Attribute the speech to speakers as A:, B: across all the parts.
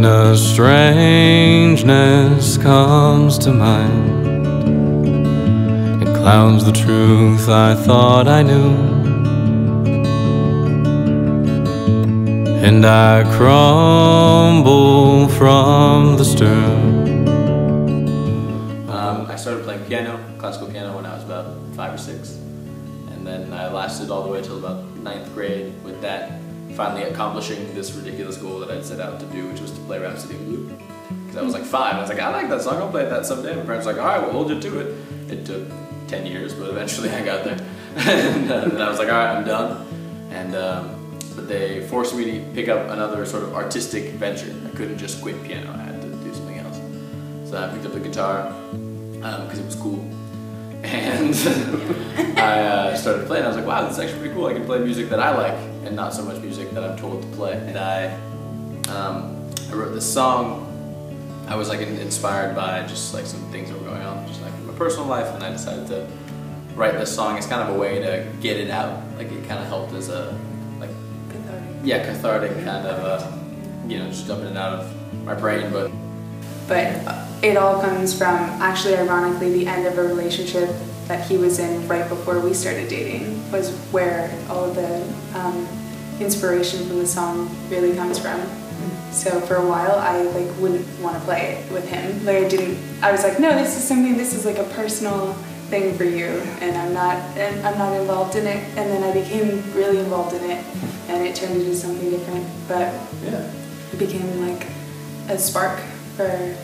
A: Then a strangeness comes to mind. It clouds the truth I thought I knew, and I crumble from the stir.
B: I started playing piano, classical piano, when I was about 5 or 6. And then I lasted all the way till about 9th grade with that, finally accomplishing this ridiculous goal that I'd set out to do, which was to play Rhapsody in Blue. Because I was like 5, I was like, I like that song, I'll play that someday. My parents were like, alright, we'll hold you to it. It took 10 years, but eventually I got there. And then I was like, alright, I'm done. And but they forced me to pick up another sort of artistic venture. I couldn't just quit piano, I had to do something else. So I picked up the guitar, because it was cool. And I started playing. I was like, wow, this is actually pretty cool. I can play music that I like and not so much music that I'm told to play. And I wrote this song. I was like inspired by just like some things that were going on, just like in my personal life, and I decided to write this song as kind of a way to get it out. Like it kind of helped as a cathartic kind of you know, just dumping it out of my brain. But
C: it all comes from, actually ironically, the end of a relationship that he was in right before we started dating was where all of the inspiration from the song really comes from. So for a while I like wouldn't want to play it with him. Like I was like, no, this is like a personal thing for you, and I'm not involved in it. And then I became really involved in it, and it turned into something different. But
B: yeah,
C: it became like a spark for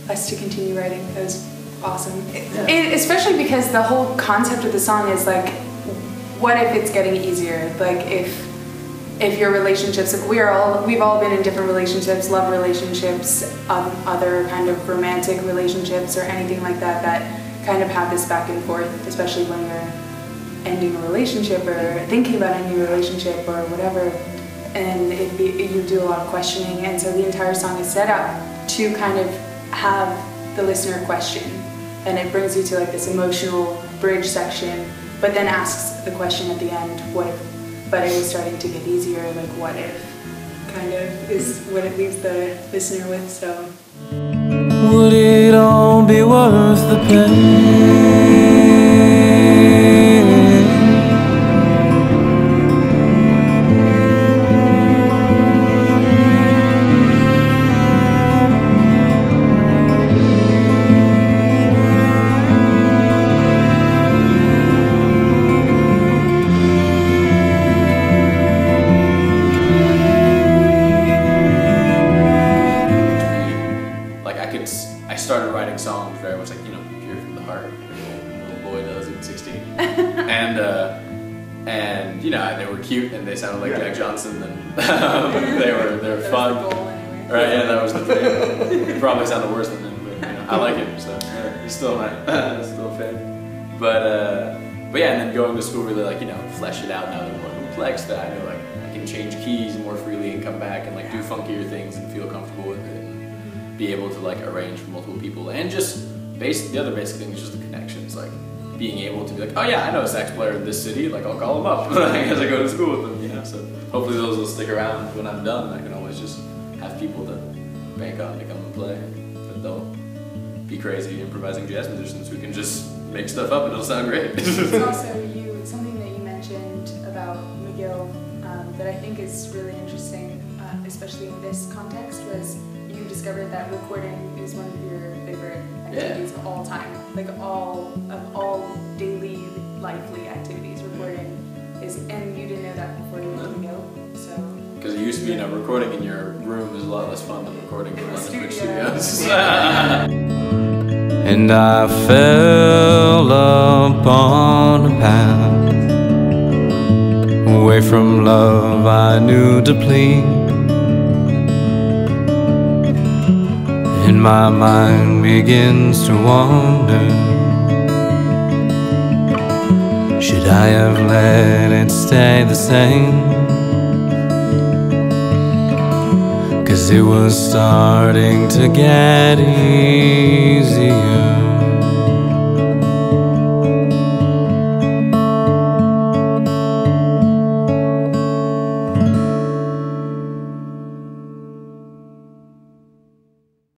C: us to continue writing. That was awesome. Especially because the whole concept of the song is like, what if it's getting easier? Like if your relationships, like we've all been in different relationships, love relationships, other kind of romantic relationships or anything like that, that kind of have this back and forth, especially when you're ending a relationship or thinking about ending a relationship or whatever, and you do a lot of questioning, and so the entire song is set up to kind of have the listener question, and it brings you to like this emotional bridge section, but then asks the question at the end, what if? But it was starting to get easier, like what if kind of is what it leaves the listener with. So
A: would it all be worth the pain?
B: I started writing songs very much like, you know, pure from the heart, little boy does at 16. And you know, they were cute and they sounded like Jack Johnson, and they were fun. Right? Yeah, that was the thing. It probably sounded worse than him, but you know, I like him, so he's still my still a fan. But yeah, and then going to school really like, you know, flesh it out now that I'm more complex, that I know like I can change keys more freely and come back and like do funkier things and feel comfortable with it. Be able to like arrange for multiple people, and just the other basic thing is just the connections, like being able to be like, oh yeah, I know a sax player in this city, like I'll call him up as I go to school with them, you know. So hopefully those will stick around when I'm done. I can always just have people to bank on to come and play, but they'll be crazy improvising jazz musicians who can just make stuff up and it'll sound great.
C: It's also something that you mentioned about McGill that I think is really interesting, especially in this context, was you discovered that recording is one of your favorite activities of all time. Like all daily, lively activities, recording is, and you didn't know that before you went to McGill, so. Because
B: it used to be, you know, recording in your room is a lot less fun than recording in London Bridge Studios.
A: And I fell upon a path away from love I knew to plead. And my mind begins to wander. Should I have let it stay the same? 'Cause it was starting to get easier.